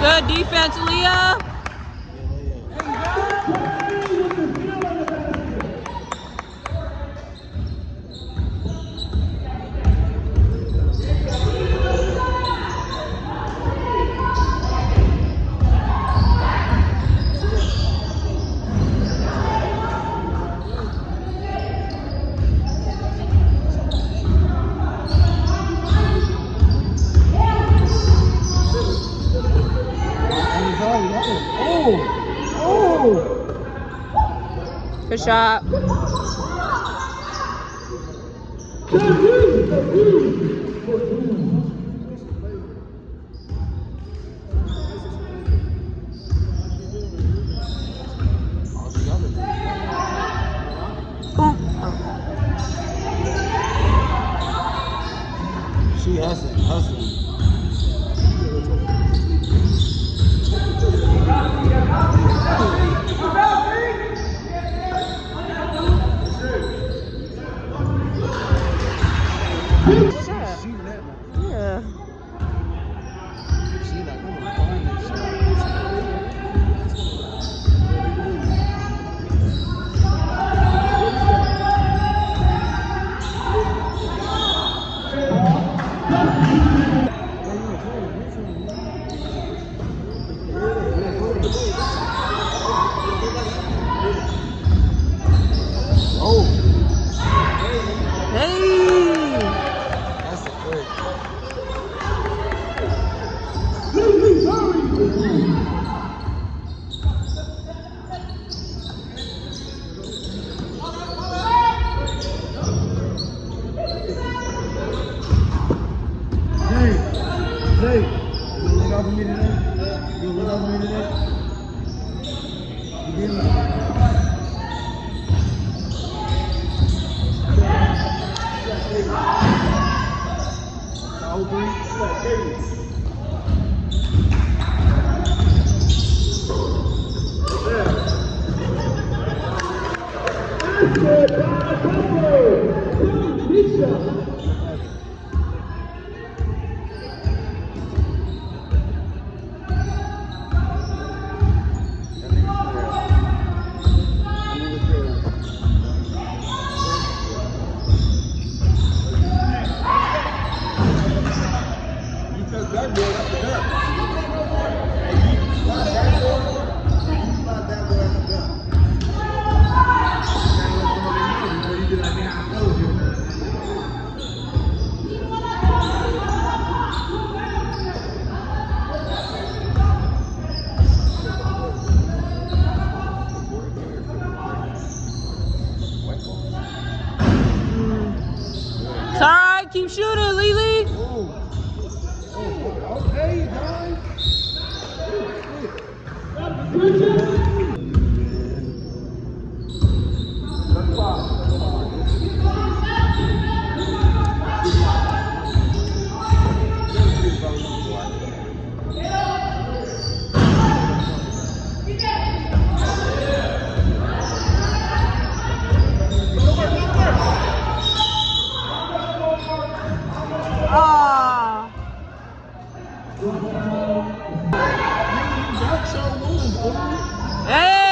Good defense, Leah. Good shot. She hustling. Yeah. Hey, you gonna look out for me today? You gonna look out for me today? You get me? Hey!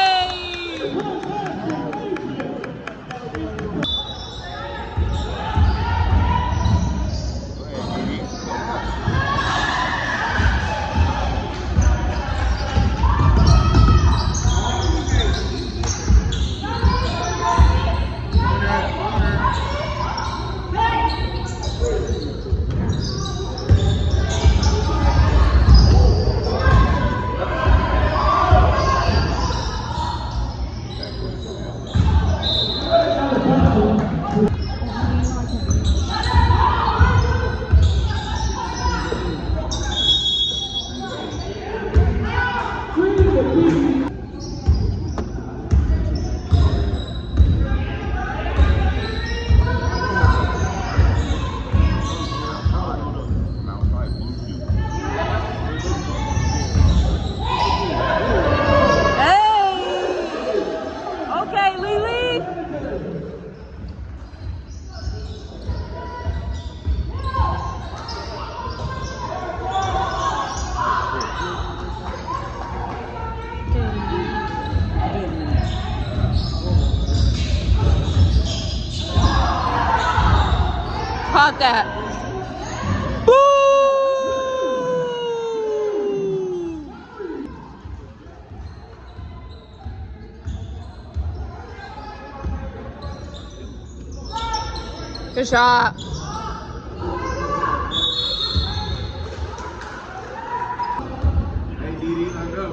Caught that. Woo! Good shot. Hey, Didi, I go.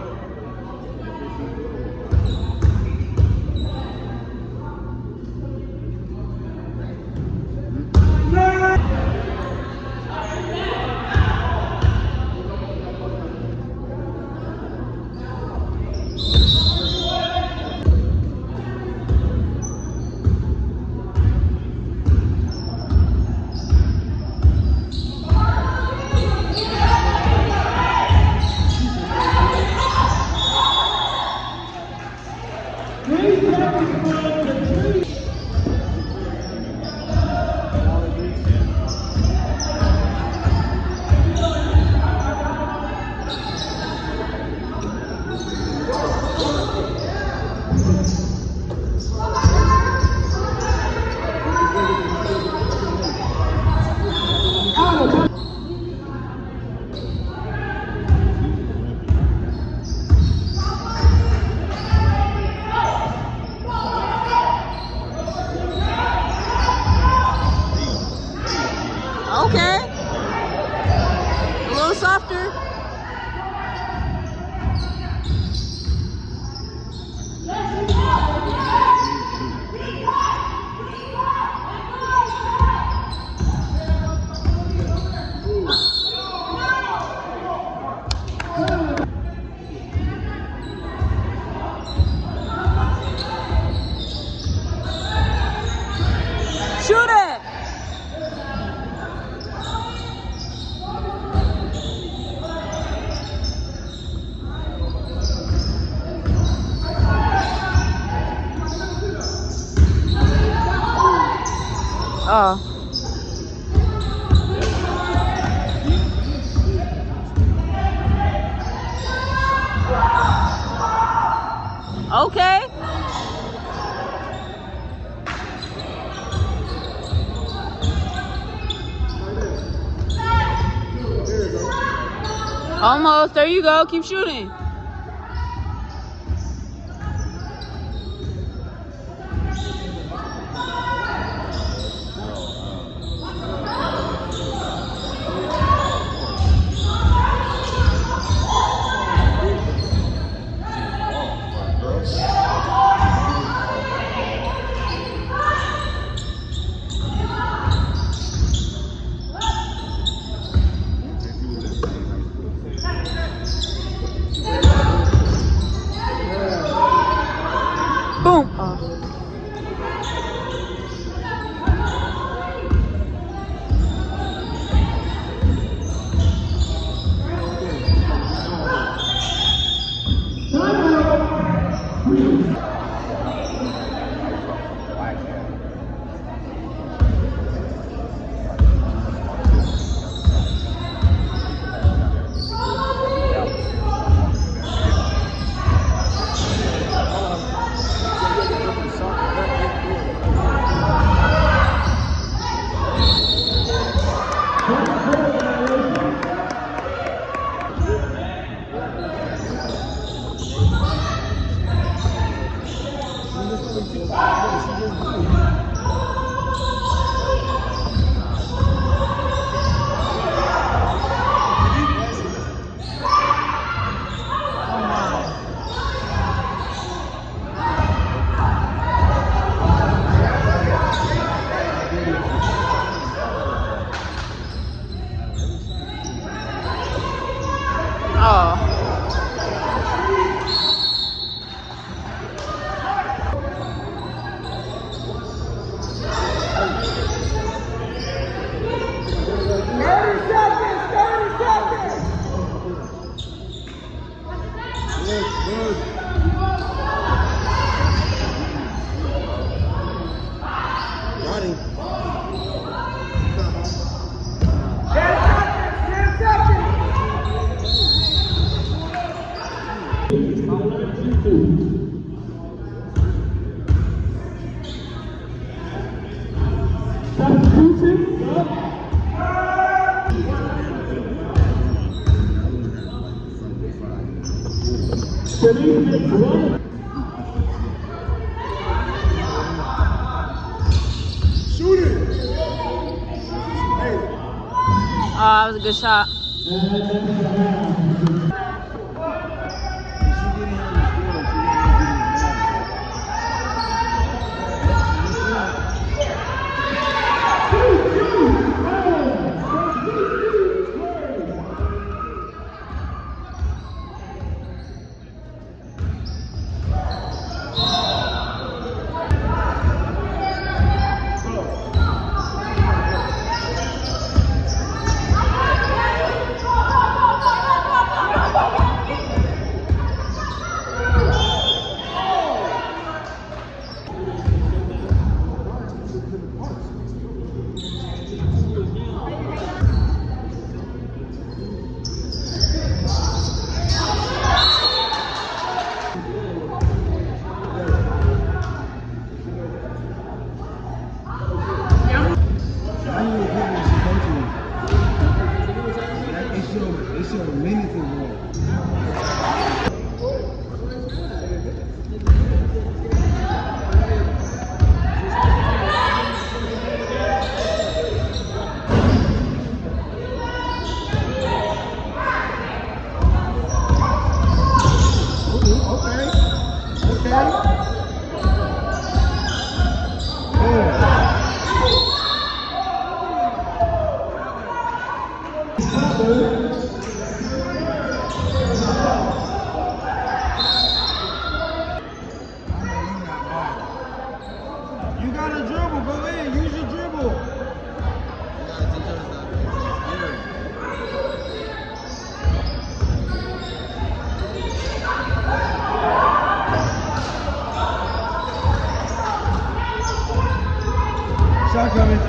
Okay. A little softer. Shoot it. Oh. Okay. Almost. There you go. Keep shooting. Oh. Shoot it! Oh, that was a good shot. You got a dribble, go in, use your dribble. Shot coming.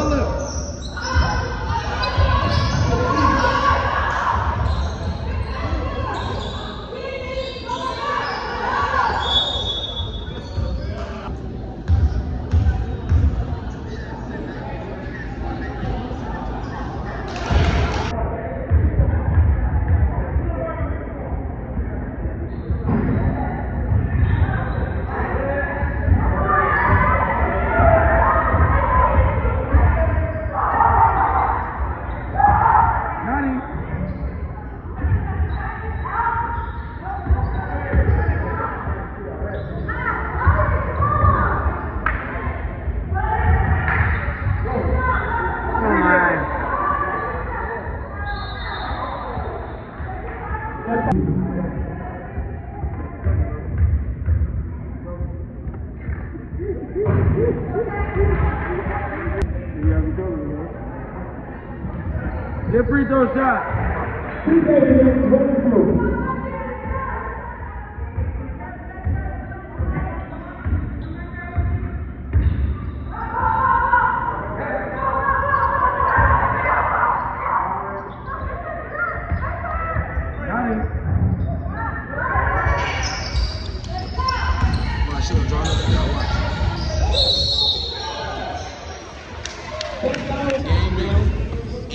Look. Get free throw shot.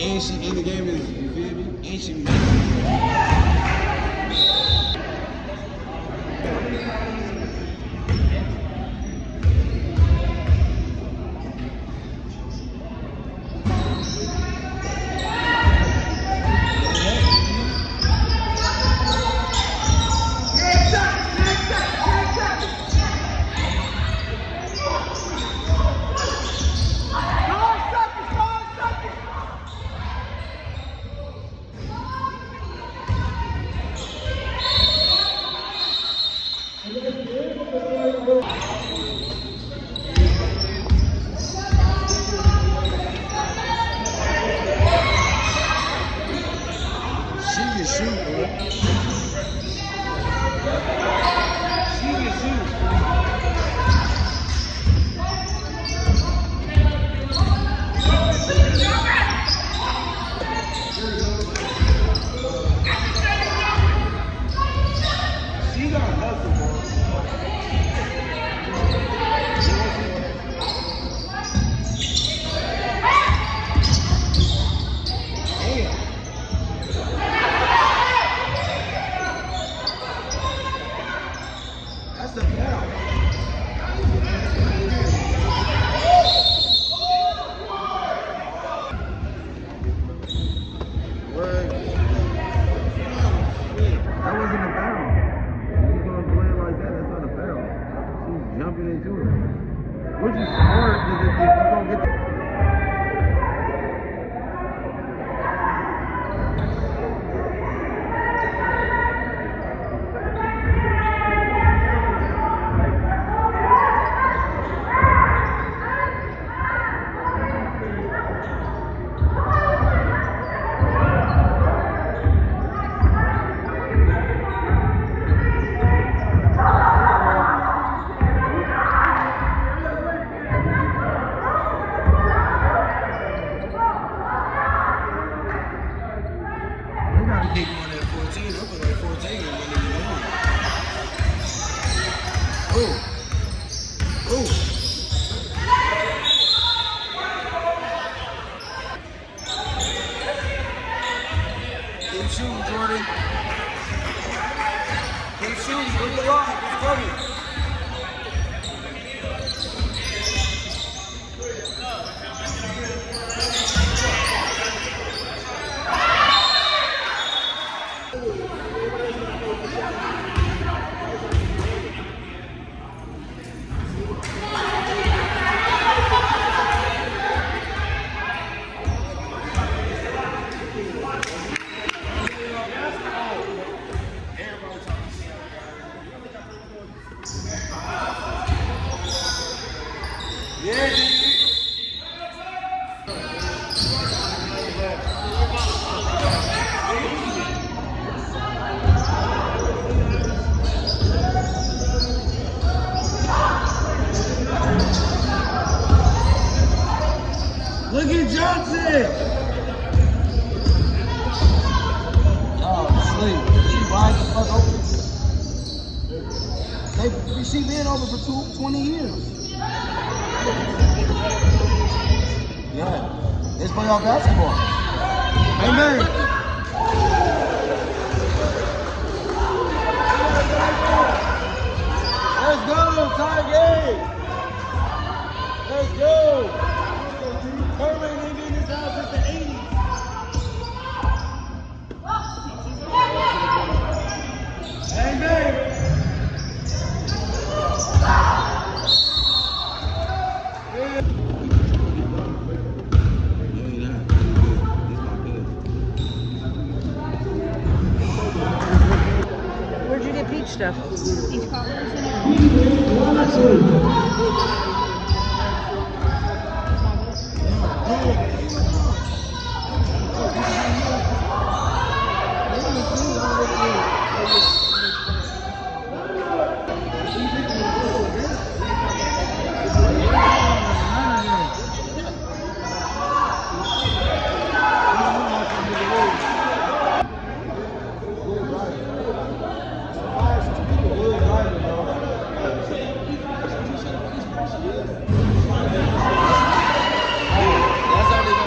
And she in the game is, you feel me? And she can shoot, bro. She can shoot. She got hustle, bro. That's the foul. Word. That wasn't a foul. You're gonna play it like that, that's not a foul. She's jumping into it. Which is smart because if you're gonna get the kick one at 14. I'm like 14 and one even more. Oh. Oh. Keep shooting, Jordan. Keep shooting. Look alive. It's coming. Yeah, dude. Look at Johnson! Oh, sleep. She wide the fuck open. She been over for 20 years. Yeah. Let's play our basketball. Amen. Let's go, Tiger! Let's go! Herman ain't been in this house since the 80s. Amen. Where'd you get peach stuff? Peach cobbler's in it. That's how they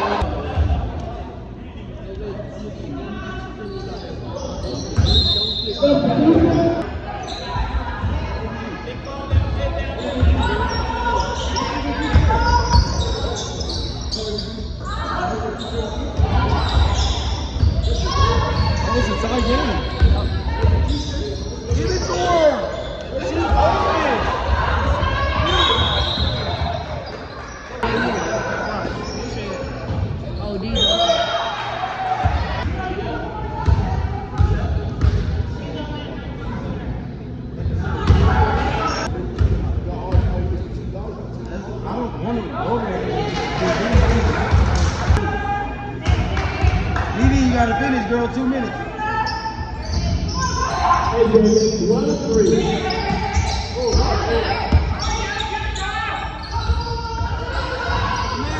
girl 2 minutes.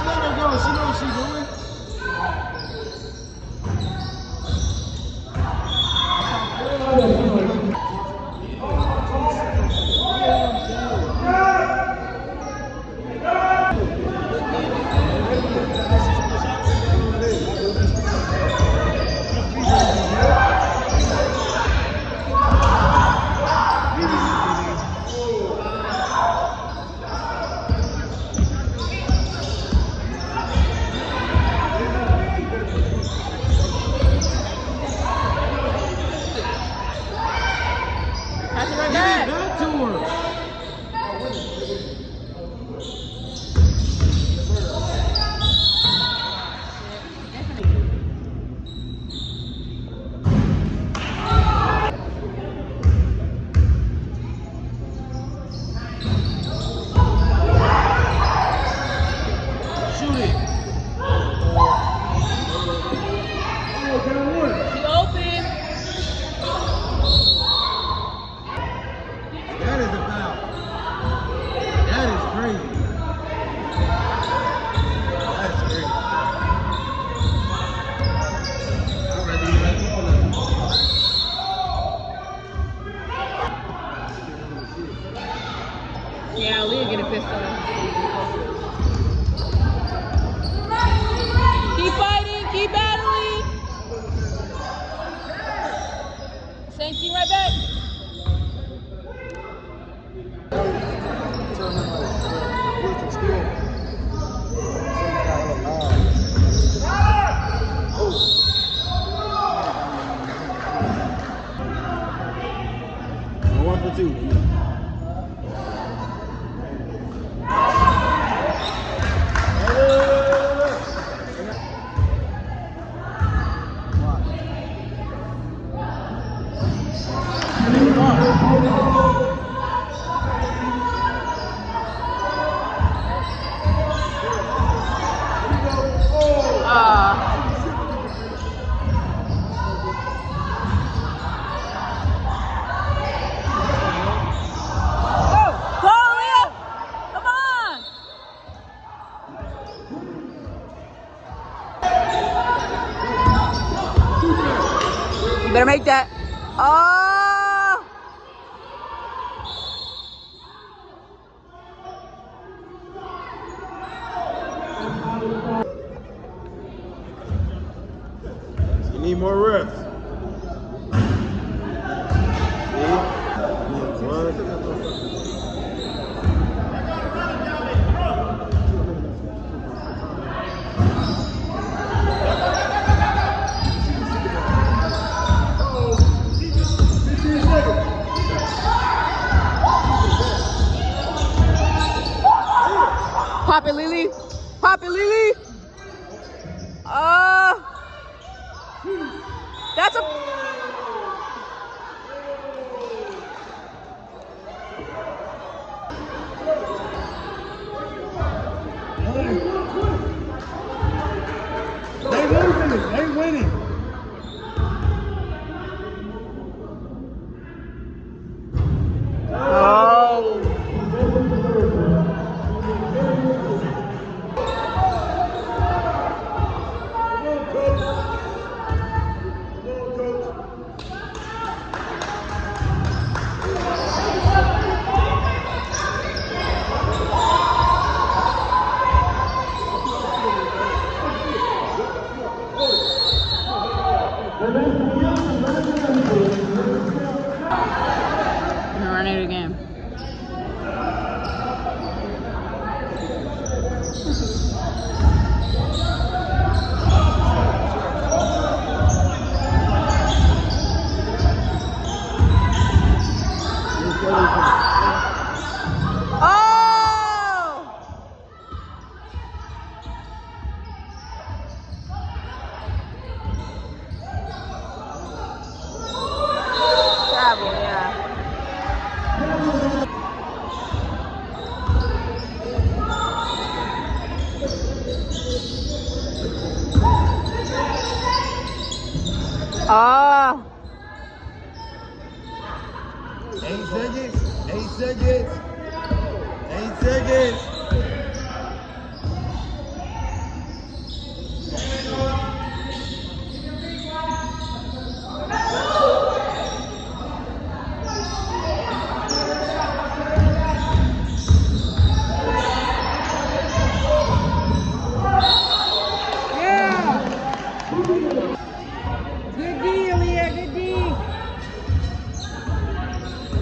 Let her go. She knows what she's doing. Pass it right Give back. it back to her. Shoot it. Oh, down one. She open. That is a foul. That is crazy. That's crazy. All right, dude, let's keep it up. Yeah, Leah getting pissed off. Keep fighting, keep battling. Same team right back. One for two. Go, Leah! Come on! You better make that. Oh! You need more reps. See? One. Pop it, Lily. Pop it, Lily. That's Ah. 8 seconds. 8 seconds. 8 seconds.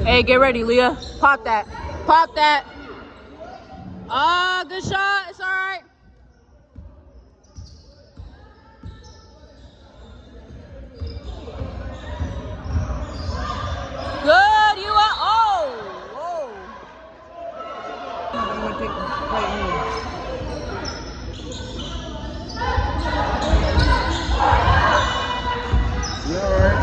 Hey, get ready, Leah. Pop that. Pop that. Ah, good shot. It's all right. Good. You are. Oh. Whoa. I'm gonna take the right move. You all right?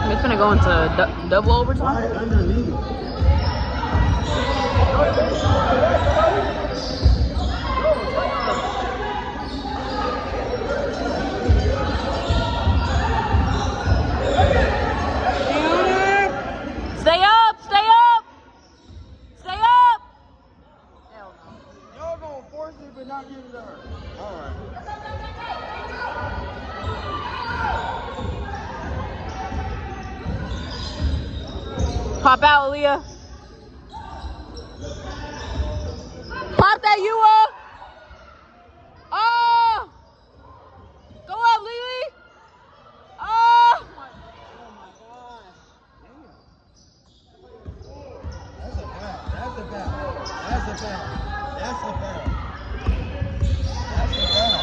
It's gonna go into double overtime. Right underneath. Stay up. Stay up. Stay up. Hell no. Y'all gonna force it but not give it to her. All right. Pop out, Aaliyah. Pop that, you up. Oh. Go up, Lily. Oh. That's a foul. That's a foul. That's a foul. That's a foul. That's a foul.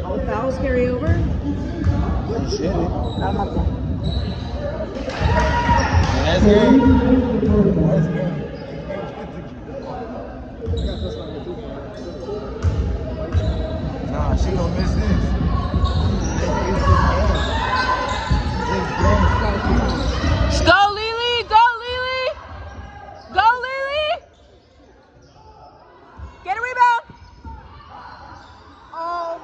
All fouls carry over. Shit. I'm not there. That's good. That's good. Nah, she gonna miss this. Go, Lily. Go, Lily. Go, Lily. Get a rebound. Oh.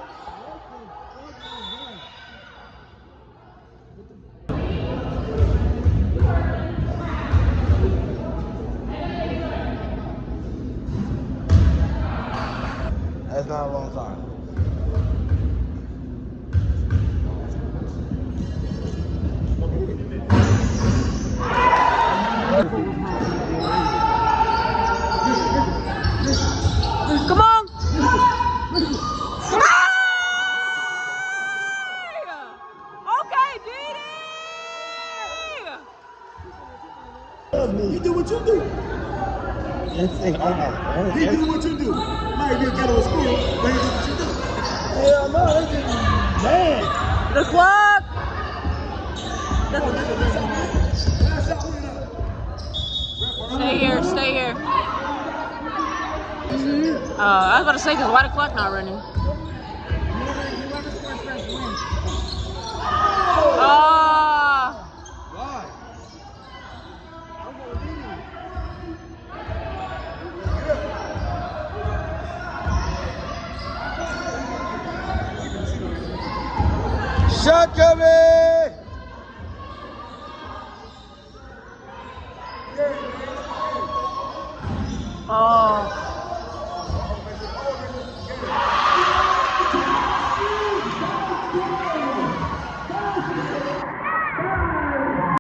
That's not a long time. Come on. Okay, Didi. You do what you do. It's oh my God. You do what you do. Might be a ghetto school, but you do what you do. Hell no, that's just man. The clock. Stay here. Stay here. I was about to say, because why the clock not running? Ah. Why? Shot coming! Oh.